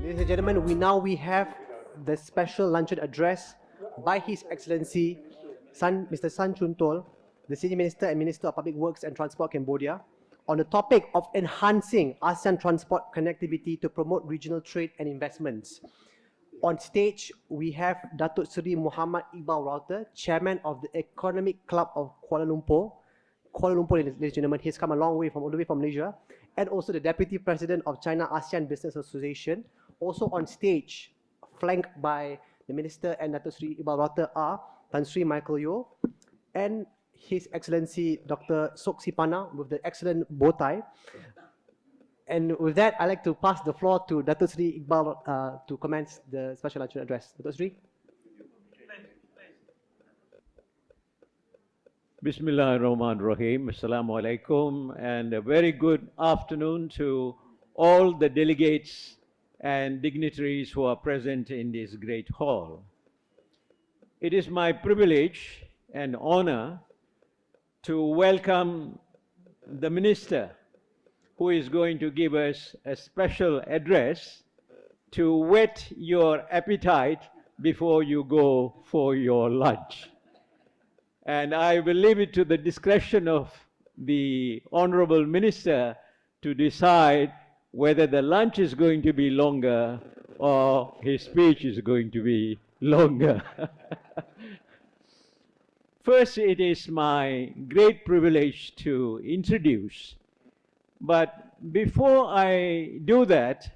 Ladies and gentlemen, we have the special luncheon address by His Excellency Mr. Chanthol, the Senior Minister and Minister of Public Works and Transport Cambodia, on the topic of enhancing ASEAN transport connectivity to promote regional trade and investments. On stage, we have Datuk Seri Muhammad Iqbal Router, Chairman of the Economic Club of Kuala Lumpur. Kuala Lumpur, ladies and gentlemen, he's come a long way all the way from Malaysia, and also the Deputy President of China ASEAN Business Association. Also on stage, flanked by the Minister and Datuk Seri Iqbal Router are Tan Sri Michael Yeo and His Excellency Dr. Sok Sipana with the excellent bow tie. And with that, I'd like to pass the floor to Datuk Seri Iqbal to commence the special luncheon address. Datuk Seri. Bismillahirrahmanirrahim. Assalamu alaikum, and a very good afternoon to all the delegates and dignitaries who are present in this great hall. It is my privilege and honor to welcome the Minister who is going to give us a special address to whet your appetite before you go for your lunch. And I will leave it to the discretion of the Honorable Minister to decide whether the lunch is going to be longer or his speech is going to be longer. First, it is my great privilege to introduce, but before I do that,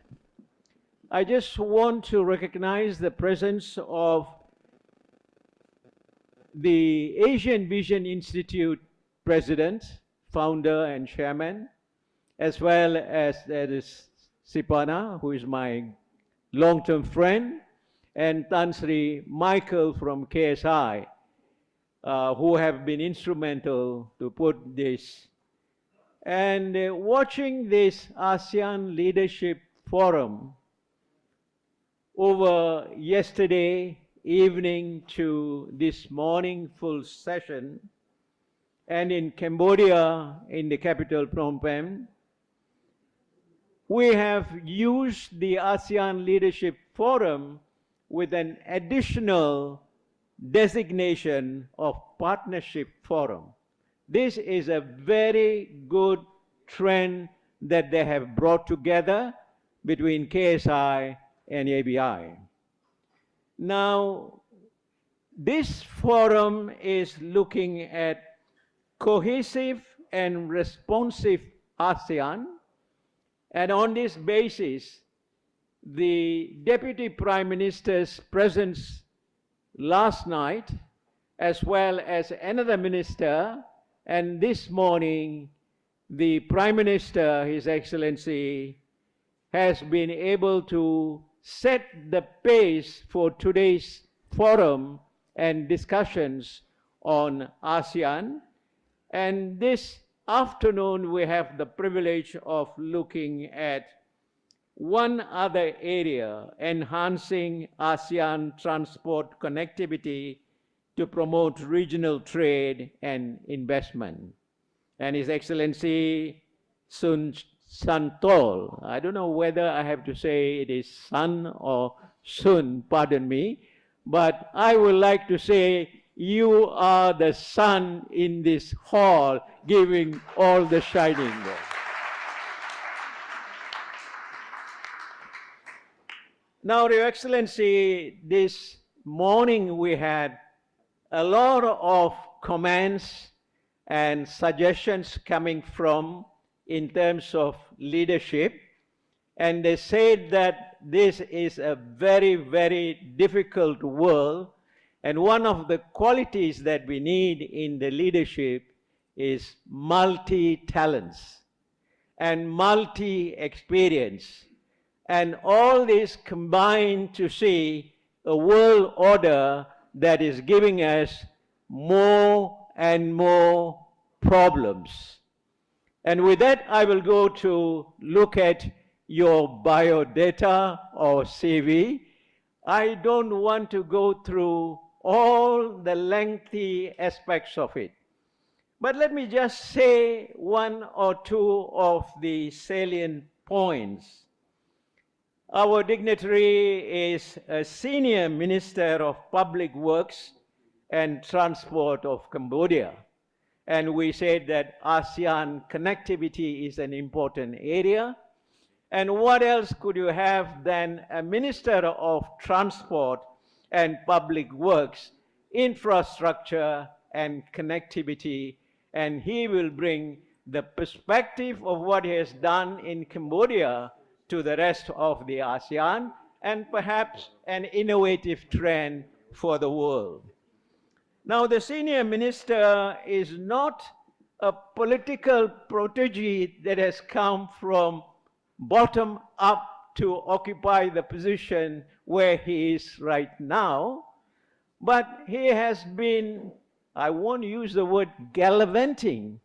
I just want to recognize the presence of the Asian Vision Institute President, Founder and Chairman, as well as there is Sipana, who is my long-term friend, and Tan Sri Michael from KSI, who have been instrumental to put this. And watching this ASEAN Leadership Forum over yesterday evening to this morning full session, and in Cambodia, in the capital Phnom Penh, we have used the ASEAN Leadership Forum with an additional designation of Partnership Forum. This is a very good trend that they have brought together between KSI and ABI. Now, this forum is looking at cohesive and responsive ASEAN, and on this basis, the Deputy Prime Minister's presence last night, as well as another minister, and this morning, the Prime Minister, His Excellency, has been able to set the pace for today's forum and discussions on ASEAN. And this afternoon, we have the privilege of looking at one other area, enhancing ASEAN transport connectivity to promote regional trade and investment. And His Excellency Chanthol, I don't know whether I have to say it is Sun or Sun, pardon me, but I would like to say you are the sun in this hall, giving all the shining there. Now, Your Excellency, this morning we had a lot of comments and suggestions coming from in terms of leadership, and they said that this is a very, very difficult world, and one of the qualities that we need in the leadership is multi-talents and multi-experience, and all this combined to see a world order that is giving us more and more problems. And with that, I will go to look at your biodata or CV. I don't want to go through all the lengthy aspects of it. But let me just say one or two of the salient points. Our dignitary is a senior minister of Public Works and Transport of Cambodia. And we said that ASEAN connectivity is an important area. And what else could you have than a minister of transport and public works, infrastructure and connectivity, and he will bring the perspective of what he has done in Cambodia to the rest of the ASEAN, and perhaps an innovative trend for the world. Now, the senior minister is not a political protege that has come from bottom up to occupy the position where he is right now, but he has been, I won't use the word gallivanting,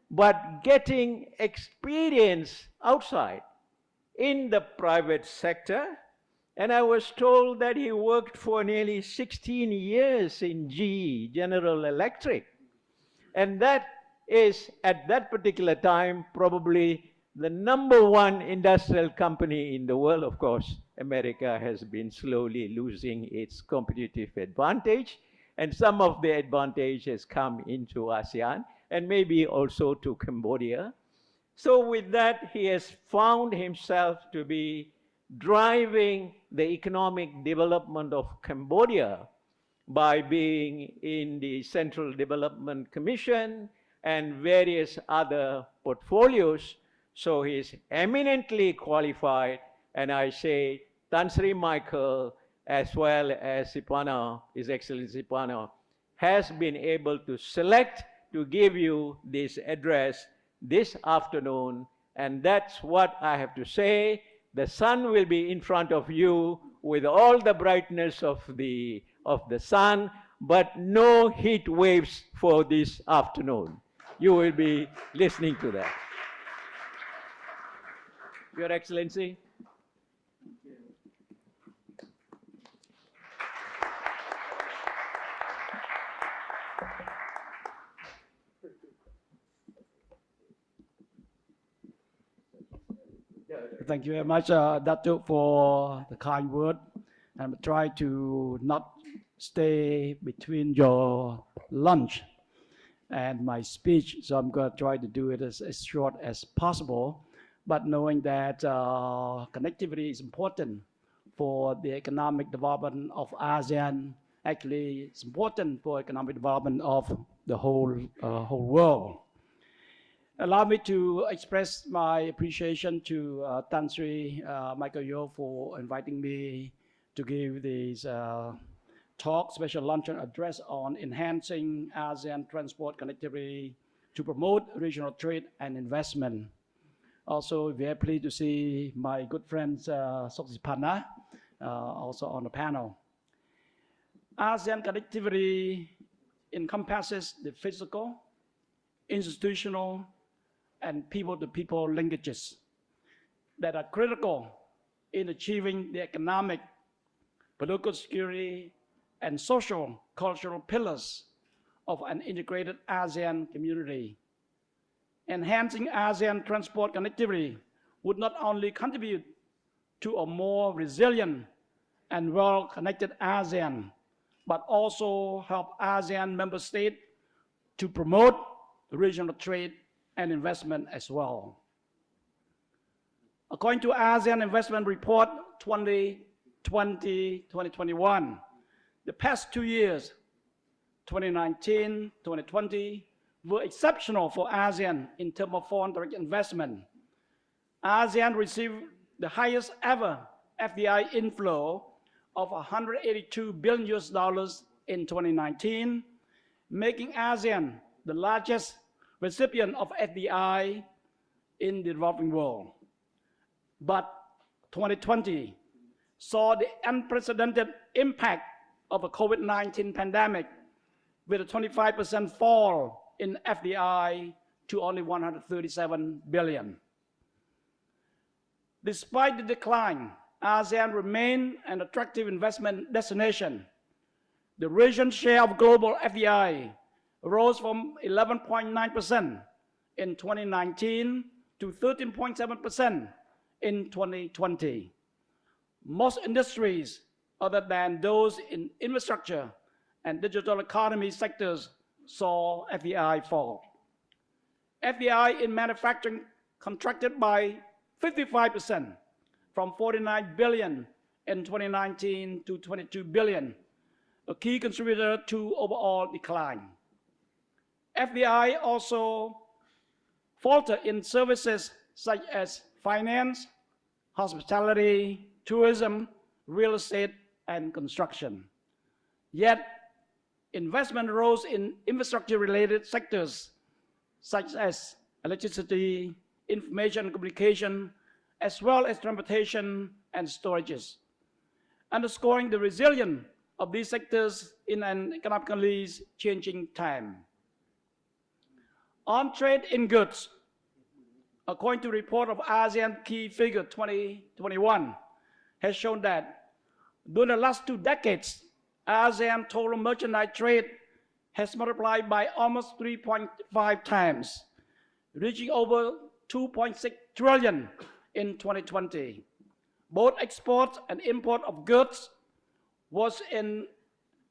but getting experience outside in the private sector. And I was told that he worked for nearly 16 years in GE, General Electric. And that is, at that particular time, probably the #1 industrial company in the world. Of course, America has been slowly losing its competitive advantage, and some of the advantage has come into ASEAN, and maybe also to Cambodia. So with that, he has found himself to be driving the economic development of Cambodia by being in the Central Development Commission and various other portfolios. So he's eminently qualified, and I say Tan Sri Michael, as well as Sipana, His Excellency Sipana, has been able to select to give you this address this afternoon, and that's what I have to say. The sun will be in front of you with all the brightness of the sun, but no heat waves for this afternoon. You will be listening to that. Your Excellency. Thank you very much, Datuk, for the kind word. And try to not stay between your lunch and my speech, so I'm going to try to do it as short as possible. But knowing that connectivity is important for the economic development of ASEAN, actually it's important for economic development of the whole world. Allow me to express my appreciation to Tan Sri Michael Yo for inviting me to give this talk, special luncheon address on enhancing ASEAN transport connectivity to promote regional trade and investment. Also, very pleased to see my good friend Sipana also on the panel. ASEAN connectivity encompasses the physical, institutional, and people-to-people linkages that are critical in achieving the economic, political security, and social, cultural pillars of an integrated ASEAN community. Enhancing ASEAN transport connectivity would not only contribute to a more resilient and well-connected ASEAN, but also help ASEAN member states to promote regional trade and investment as well. According to ASEAN Investment Report 2020-2021, the past 2 years, 2019, 2020, were exceptional for ASEAN in terms of foreign direct investment. ASEAN received the highest ever FDI inflow of $182 billion in 2019, making ASEAN the largest recipient of FDI in the developing world. But 2020 saw the unprecedented impact of a COVID-19 pandemic with a 25% fall in FDI to only 137 billion. Despite the decline, ASEAN remained an attractive investment destination. The region's share of global FDI rose from 11.9% in 2019 to 13.7% in 2020. most industries other than those in infrastructure and digital economy sectors saw FDI fall. FDI in manufacturing contracted by 55% from 49 billion in 2019 to 22 billion, a key contributor to overall decline. FDI also faltered in services such as finance, hospitality, tourism, real estate, and construction. Yet, investment rose in infrastructure-related sectors such as electricity, information and communication, as well as transportation and storages, underscoring the resilience of these sectors in an economically changing time. On trade in goods, according to a report of ASEAN Key Figure 2021, has shown that during the last 2 decades, ASEAN total merchandise trade has multiplied by almost 3.5 times, reaching over 2.6 trillion in 2020. Both export and import of goods was in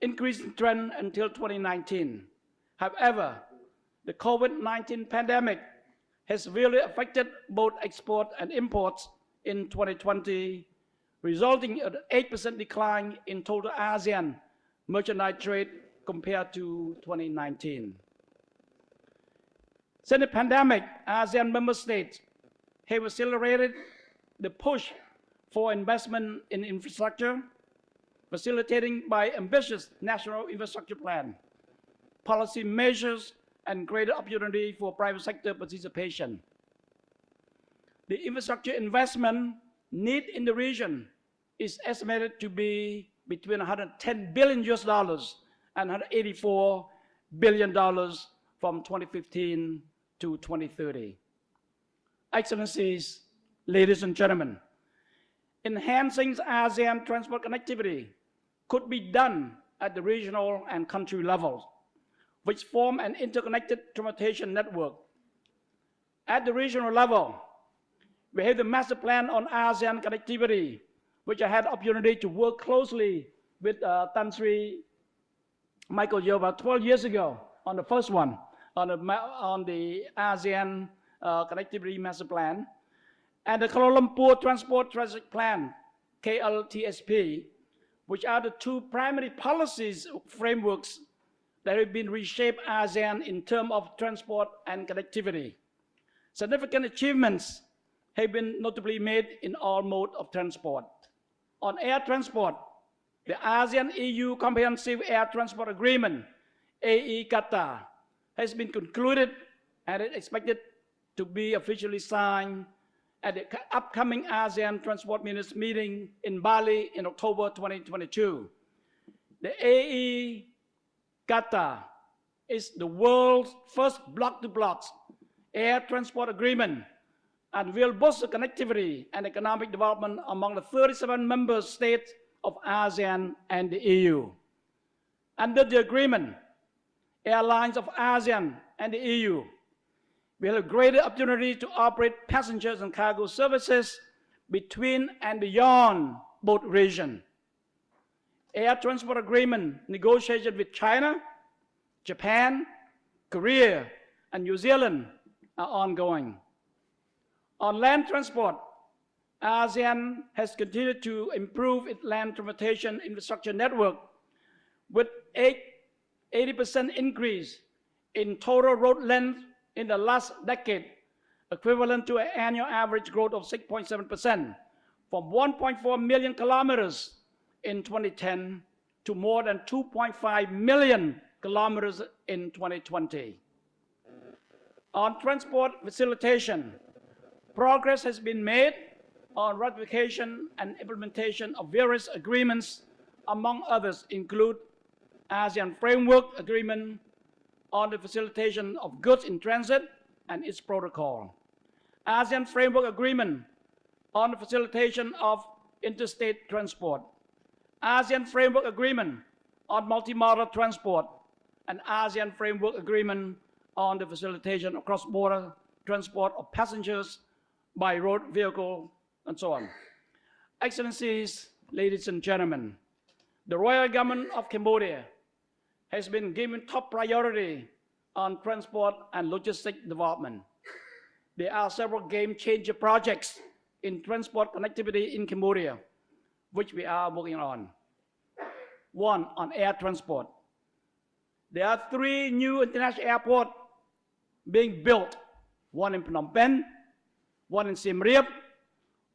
increasing trend until 2019. However, the COVID-19 pandemic has severely affected both export and imports in 2020, resulting in an 8% decline in total ASEAN merchandise trade compared to 2019. Since the pandemic, ASEAN member states have accelerated the push for investment in infrastructure, facilitating by ambitious national infrastructure plan, policy measures, and greater opportunity for private sector participation. The infrastructure investment need in the region is estimated to be between $110 billion and $184 billion from 2015 to 2030. Excellencies, ladies and gentlemen, enhancing ASEAN transport connectivity could be done at the regional and country levels, which form an interconnected transportation network. At the regional level, we have the master plan on ASEAN connectivity, which I had the opportunity to work closely with Tan Sri Michael Yeo about 12 years ago on the first one, on the ASEAN connectivity master plan, and the Kuala Lumpur Transport Strategic Plan, KLTSP, which are the 2 primary policies frameworks that have been reshaped ASEAN in terms of transport and connectivity. Significant achievements have been notably made in all modes of transport. On air transport, the ASEAN-EU Comprehensive Air Transport Agreement, AECATA, has been concluded and is expected to be officially signed at the upcoming ASEAN Transport Ministers meeting in Bali in October 2022. The AECATA is the world's first block-to-block air transport agreement and will boost the connectivity and economic development among the 37 member states of ASEAN and the EU. Under the agreement, airlines of ASEAN and the EU will have greater opportunity to operate passengers and cargo services between and beyond both regions. Air transport agreement negotiated with China, Japan, Korea, and New Zealand are ongoing. On land transport, ASEAN has continued to improve its land transportation infrastructure network with 80% increase in total road length in the last decade, equivalent to an annual average growth of 6.7%, from 1.4 million kilometers in 2010 to more than 2.5 million kilometers in 2020. On transport facilitation, progress has been made on ratification and implementation of various agreements, among others include ASEAN Framework Agreement on the facilitation of goods in transit and its protocol, ASEAN Framework Agreement on the facilitation of interstate transport, ASEAN Framework Agreement on multimodal transport, and ASEAN Framework Agreement on the facilitation of cross-border transport of passengers by road vehicle, and so on. Excellencies, ladies and gentlemen, the Royal Government of Cambodia has been given top priority on transport and logistics development. There are several game-changer projects in transport connectivity in Cambodia, which we are working on. One, on air transport. There are 3 new international airports being built, one in Phnom Penh, one in Siem Reap,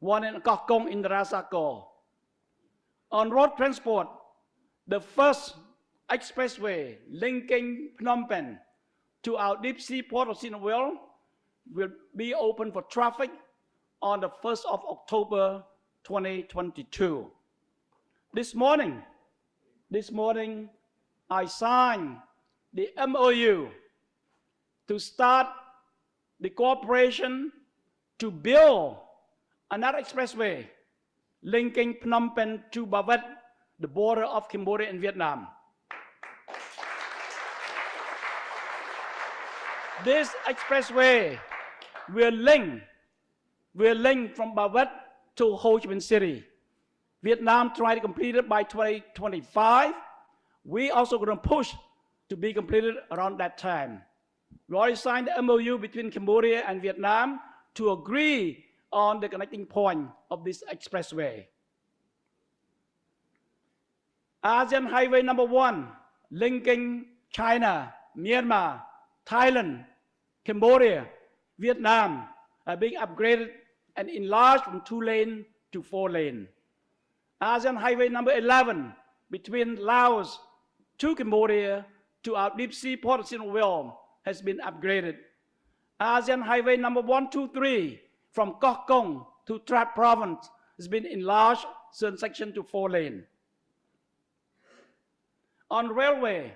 one in Koh Kong in Rasako. On road transport, the first expressway linking Phnom Penh to our deep sea port of Sinawil will be open for traffic on the 1st of October 2022. This morning, I signed the MOU to start the cooperation to build another expressway linking Phnom Penh to Ba Wat, the border of Cambodia and Vietnam. This expressway will link from Ba Wat to Ho Chi Minh City. Vietnam tried to complete it by 2025. We also going to push to be completed around that time. We already signed the MOU between Cambodia and Vietnam to agree on the connecting point of this expressway. ASEAN Highway number 1, linking China, Myanmar, Thailand, Cambodia, Vietnam, are being upgraded and enlarged from 2 lane to 4 lane. ASEAN Highway number 11, between Laos to Cambodia to our deep sea port of Sinawil, has been upgraded. ASEAN Highway number 123, from Koh Kong to Trat Province, has been enlarged, certain section to 4 lane. On railway,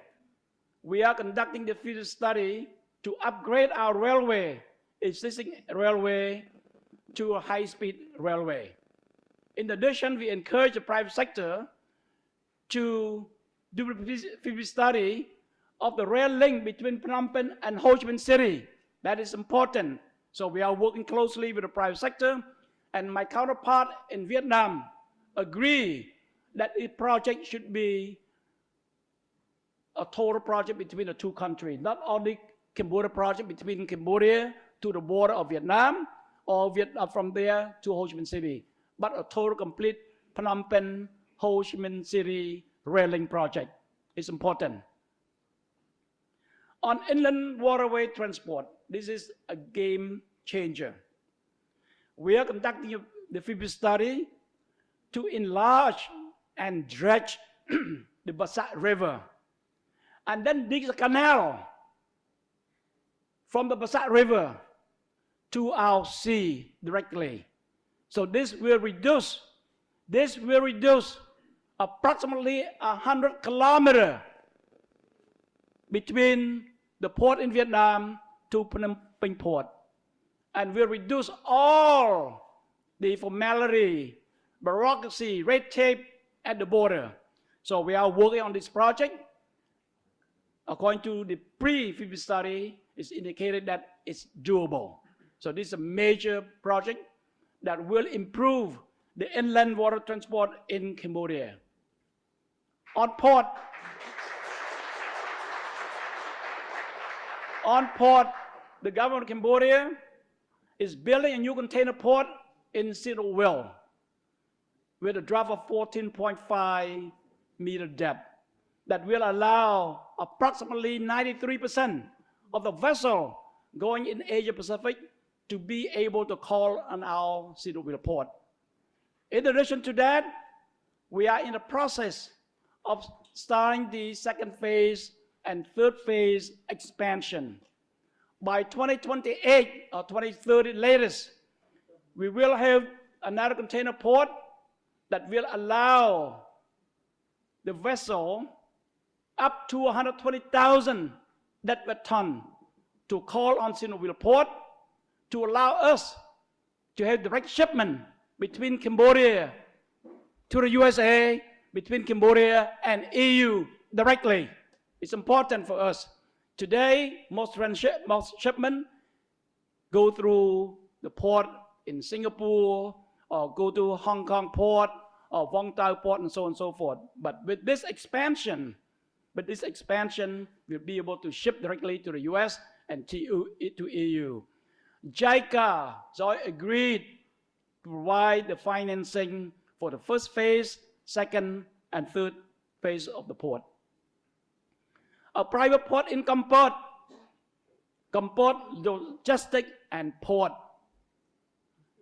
we are conducting the feasibility study to upgrade our existing railway to a high-speed railway. In addition, we encourage the private sector to do the feasibility study of the rail link between Phnom Penh and Ho Chi Minh City. That is important. So we are working closely with the private sector, and my counterpart in Vietnam agree that this project should be a total project between the 2 countries, not only Cambodia project between Cambodia to the border of Vietnam, or from there to Ho Chi Minh City, but a total complete Phnom Penh, Ho Chi Minh City railing project is important. On inland waterway transport, this is a game changer. We are conducting the feasibility study to enlarge and dredge the Basat River, and then dig a canal from the Basat River to our sea directly. So this will reduce approximately 100 kilometers between the port in Vietnam to Phnom Penh port, and will reduce all the formality, bureaucracy, red tape at the border. So we are working on this project. According to the pre-feasibility study, it's indicated that it's doable. So this is a major project that will improve the inland water transport in Cambodia. On port, the government of Cambodia is building a new container port in Sinawil with a draft of 14.5 meter depth that will allow approximately 93% of the vessel going in Asia Pacific to be able to call on our Sinawil port. In addition to that, we are in the process of starting the 2nd phase and 3rd phase expansion. By 2028 or 2030 latest, we will have another container port that will allow the vessel up to 120,000 deadweight ton to call on Sinawil port to allow us to have direct shipment between Cambodia to the USA, between Cambodia and EU directly. It's important for us. Today, most shipment go through the port in Singapore or go to Hong Kong port or Vũng Tàu port and so on and so forth. But with this expansion, we'll be able to ship directly to the US and to EU. JICA agreed to provide the financing for the first phase, second, and third phase of the port. A private port in Kampot, Logistic and Port,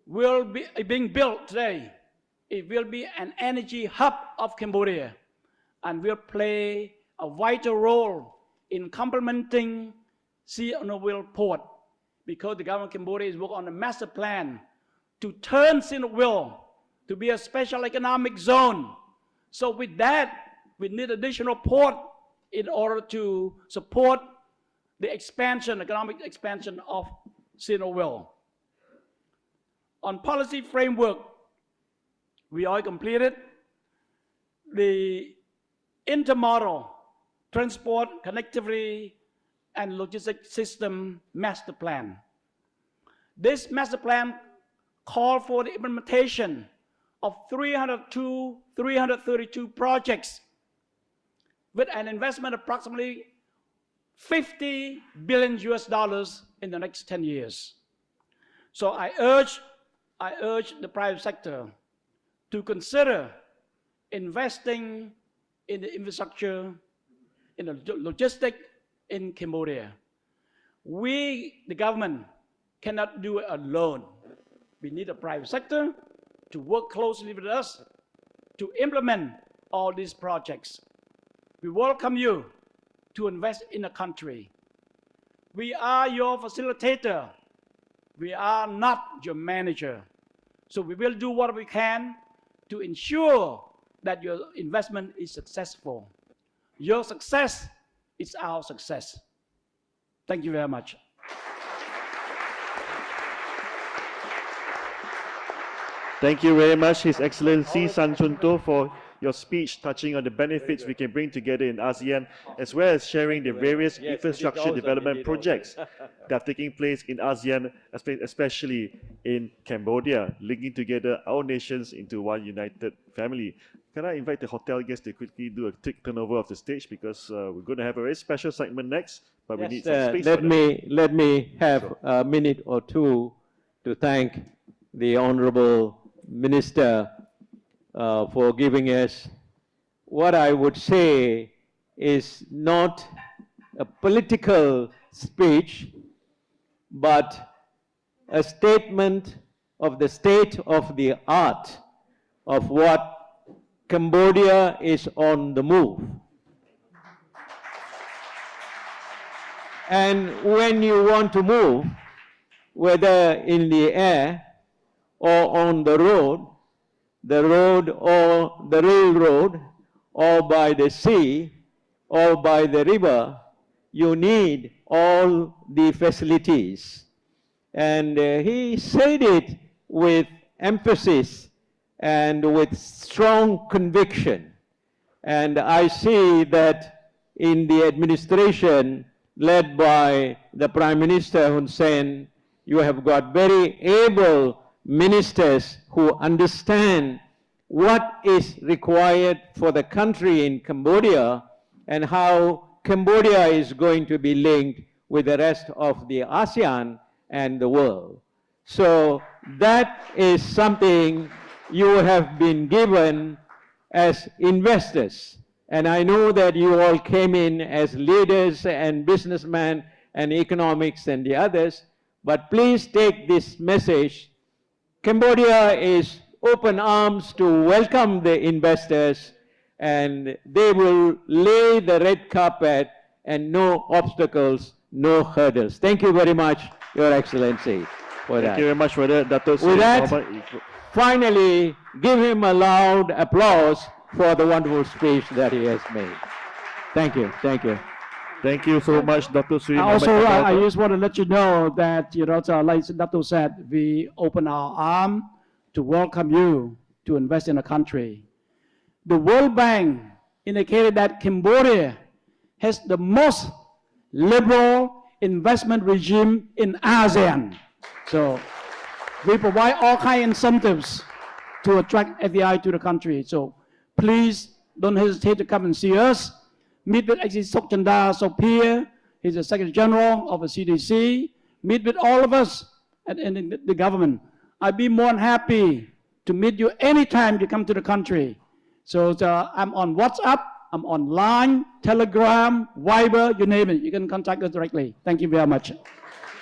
will be being built today. It will be an energy hub of Cambodia and will play a vital role in complementing Sihanoukville Port, because the government of Cambodia is working on a master plan to turn Sihanoukville to be a special economic zone. So with that, we need additional port in order to support the expansion, economic expansion of Sihanoukville. On policy framework, we all completed the intermodal transport connectivity and logistics system master plan. This master plan called for the implementation of 332 projects with an investment of approximately $50 billion in the next 10 years. So I urge the private sector to consider investing in the infrastructure, in the logistics in Cambodia. We, the government, cannot do it alone. We need the private sector to work closely with us to implement all these projects. We welcome you to invest in the country. We are your facilitator. We are not your manager. So we will do what we can to ensure that your investment is successful. Your success is our success. Thank you very much. Thank you very much, His Excellency San Chanthol, for your speech touching on the benefits we can bring together in ASEAN, as well as sharing the various infrastructure development projects that are taking place in ASEAN, especially in Cambodia, linking together our nations into one united family. Can I invite the hotel guests to quickly do a quick turnover of the stage, because we're going to have a very special segment next, but we need some space. Let me have a minute or two to thank the Honorable Minister for giving us what I would say is not a political speech, but a statement of the state of the art of what Cambodia is on the move. And when you want to move, whether in the air or on the road or the railroad, or by the sea, or by the river, you need all the facilities. And he said it with emphasis and with strong conviction. And I see that in the administration led by the Prime Minister Hun Sen, you have got very able ministers who understand what is required for the country in Cambodia and how Cambodia is going to be linked with the rest of the ASEAN and the world. So that is something you have been given as investors. And I know that you all came in as leaders and businessmen and economics and the others, but please take this message. Cambodia is open arms to welcome the investors, and they will lay the red carpet and no obstacles, no hurdles. Thank you very much, Your Excellency, for that. Thank you very much for that, Dato' With that, finally, give him a loud applause for the wonderful speech that he has made. Thank you. Thank you. Thank you so much, Dr. Sri. Also, I just want to let you know that, like Dato' said, we open our arm to welcome you to invest in the country. The World Bank indicated that Cambodia has the most liberal investment regime in ASEAN. So we provide all kinds of incentives to attract FDI to the country. So please don't hesitate to come and see us. Meet with Exi Sokchanda Sopir, he's the Secretary General of the CDC. Meet with all of us in the government. I'd be more than happy to meet you anytime you come to the country. So I'm on WhatsApp, I'm on Line, Telegram, Viber, you name it. You can contact us directly. Thank you very much.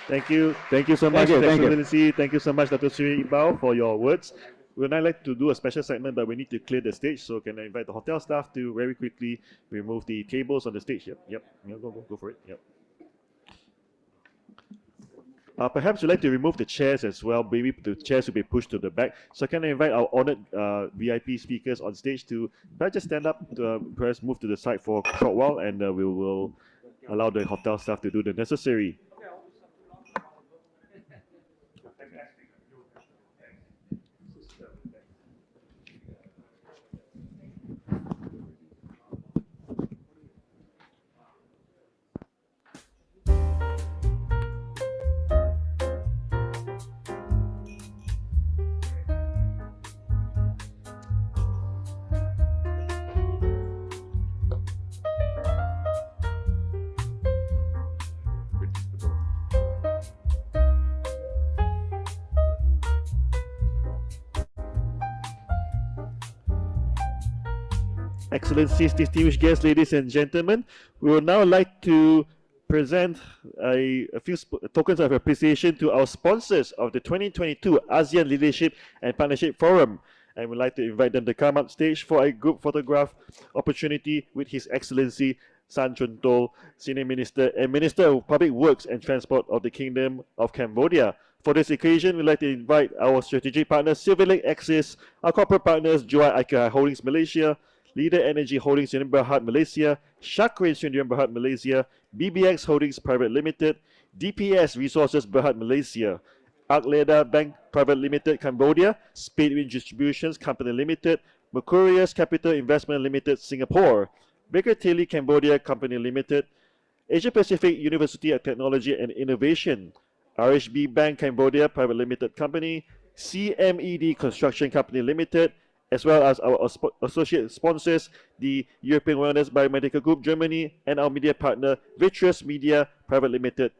Thank you. Thank you so much, Thank you. Excellency. Thank you so much, Dr. Sri Iqbal, for your words. We would now like to do a special segment, but we need to clear the stage. So can I invite the hotel staff to very quickly remove the tables on the stage? Yep. Yeah, go for it. Yep. Perhaps you'd like to remove the chairs as well. Maybe the chairs will be pushed to the back. So can I invite our honored VIP speakers on stage to perhaps just stand up, perhaps move to the side for a short while, and we will allow the hotel staff to do the necessary. Excellencies, distinguished guests, ladies and gentlemen, we would now like to present a few tokens of appreciation to our sponsors of the 2022 ASEAN Leadership and Partnership Forum. And we'd like to invite them to come up stage for a group photograph opportunity with His Excellency San Chanthol, Senior Minister and Minister of Public Works and Transport of the Kingdom of Cambodia. For this occasion, we'd like to invite our strategic partners, Silver Lake Axis, our corporate partners, Joy Ika Holdings Malaysia, Leader Energy Holdings Sdn Bhd Malaysia, Shakrin Sdn Bhd Malaysia, BBX Holdings Private Limited, DPS Resources Berhad Malaysia, Arkleda Bank Private Limited Cambodia, Speedwind Distributions Company Limited, Mercurius Capital Investment Limited Singapore, Baker Tilly Cambodia Company Limited, Asia Pacific University of Technology and Innovation, RHB Bank Cambodia Private Limited Company, CMED Construction Company Limited, as well as our associate sponsors, the European Wellness Biomedical Group Germany, and our media partner, Vitreous Media Private Limited.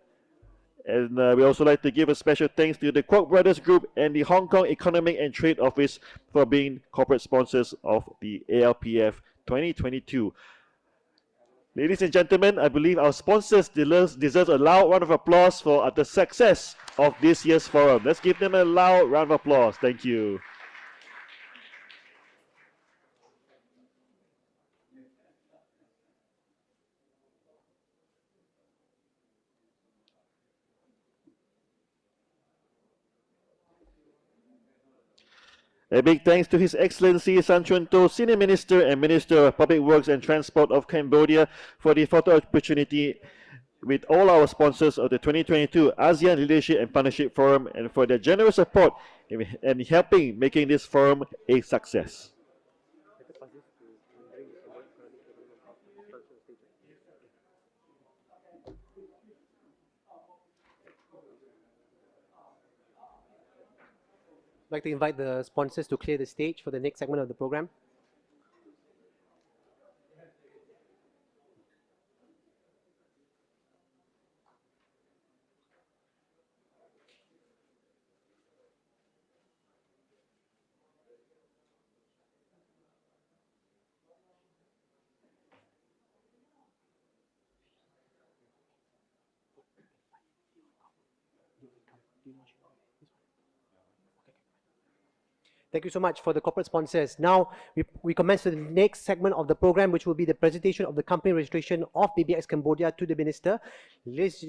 And we also like to give a special thanks to the Kwok Brothers Group and the Hong Kong Economic and Trade Office for being corporate sponsors of the ALPF 2022. Ladies and gentlemen, I believe our sponsors deserve a loud round of applause for the success of this year's forum. Let's give them a loud round of applause. Thank you. A big thanks to His Excellency San Chanthol, Senior Minister and Minister of Public Works and Transport of Cambodia, for the photo opportunity with all our sponsors of the 2022 ASEAN Leadership and Partnership Forum, and for their generous support in helping making this forum a success. I'd like to invite the sponsors to clear the stage for the next segment of the program. Thank you so much for the corporate sponsors. Now, we commence to the next segment of the program, which will be the presentation of the company registration of BBX Cambodia to the Minister. Ladies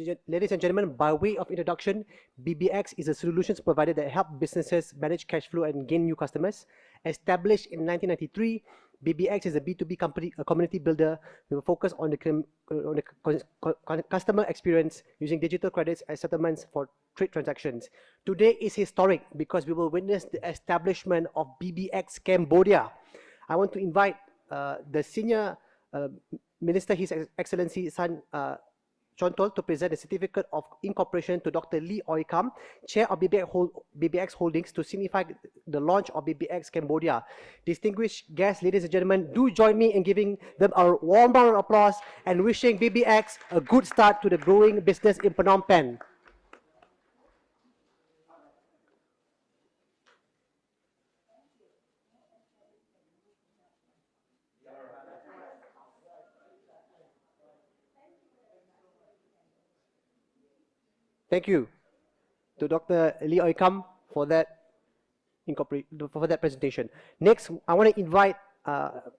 and gentlemen, by way of introduction, BBX is a solutions provider that helps businesses manage cash flow and gain new customers. Established in 1993, BBX is a B2B company, a community builder with a focus on the customer experience using digital credits as settlements for trade transactions. Today is historic because we will witness the establishment of BBX Cambodia. I want to invite the Senior Minister, His Excellency San Chanthol to present the certificate of incorporation to Dr. Lee Oi Kam, Chair of BBX Holdings, to signify the launch of BBX Cambodia. Distinguished guests, ladies and gentlemen, do join me in giving them a warm round of applause and wishing BBX a good start to the growing business in Phnom Penh. Thank you to Dr. Lee Oi Kam for that presentation. Next, I want to invite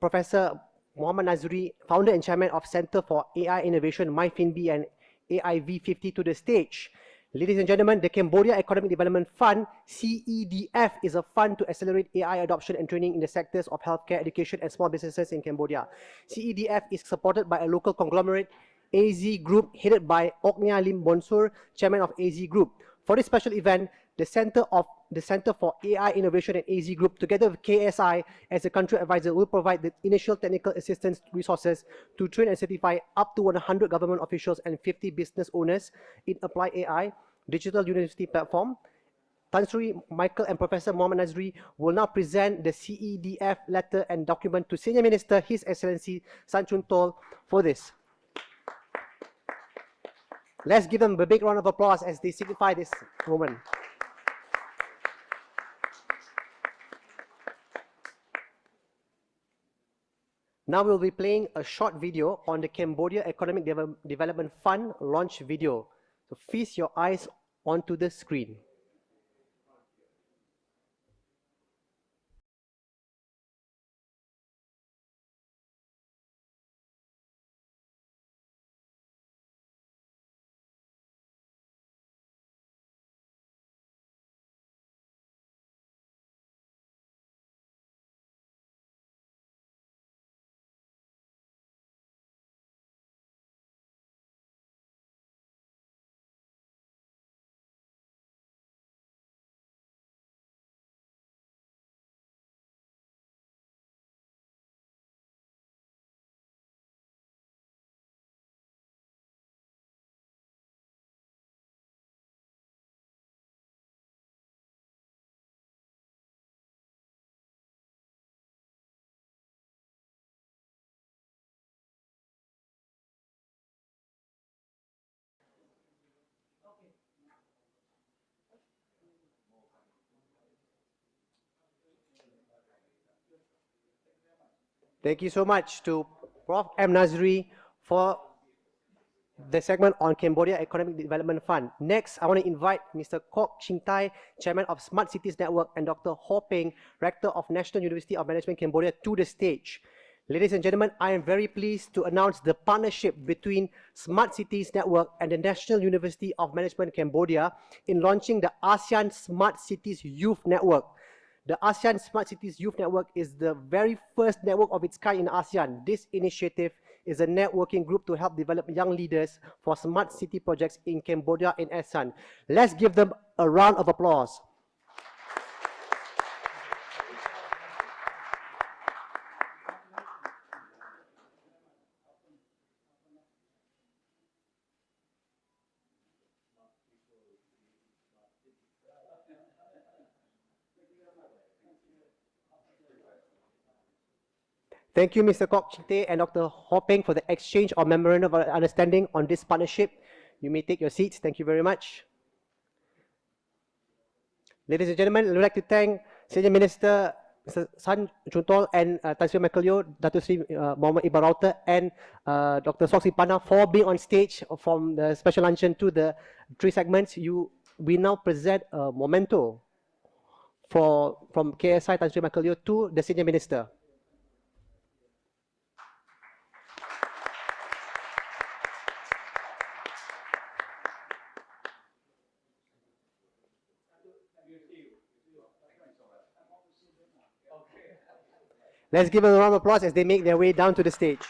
Professor Muhammad Nazri, founder and chairman of Center for AI Innovation, MyFinB and AIV50 to the stage. Ladies and gentlemen, the Cambodia Economic Development Fund, CEDF, is a fund to accelerate AI adoption and training in the sectors of healthcare, education, and small businesses in Cambodia. CEDF is supported by a local conglomerate, AZ Group, headed by Oknya Lim Bonsur, chairman of AZ Group. For this special event, the Center for AI Innovation and AZ Group, together with KSI as a country advisor, will provide the initial technical assistance resources to train and certify up to 100 government officials and 50 business owners in Apply AI digital university platform. Tan Sri Michael and Professor Muhammad Nazri will now present the CEDF letter and document to Senior Minister, His Excellency San Chuntol, for this. Let's give them a big round of applause as they signify this moment. Now we'll be playing a short video on the Cambodia Economic Development Fund launch video. So feast your eyes onto the screen. Thank you so much to Prof. M. Nazri for the segment on Cambodia Economic Development Fund. Next, I want to invite Mr. Kok Ching Tai, Chairman of Smart Cities Network, and Dr. Ho Peng, Rector of National University of Management Cambodia, to the stage. Ladies and gentlemen, I am very pleased to announce the partnership between Smart Cities Network and the National University of Management Cambodia in launching the ASEAN Smart Cities Youth Network. The ASEAN Smart Cities Youth Network is the very first network of its kind in ASEAN. This initiative is a networking group to help develop young leaders for smart city projects in Cambodia and ASEAN. Let's give them a round of applause. Thank you, Mr. Kok Ching Tai and Dr. Ho Peng, for the exchange of memorandum of understanding on this partnership. You may take your seats. Thank you very much. Ladies and gentlemen, I would like to thank Senior Minister Mr. San Chuntol and Tan Sri Michael Yeo, Dato Sri Muhammad Iqbal Rauter, and Dr. Soxy Pana for being on stage from the special luncheon to the three segments. We now present a memento from KSI Tan Sri Michael Yeo to the Senior Minister. Let's give them a round of applause as they make their way down to the stage.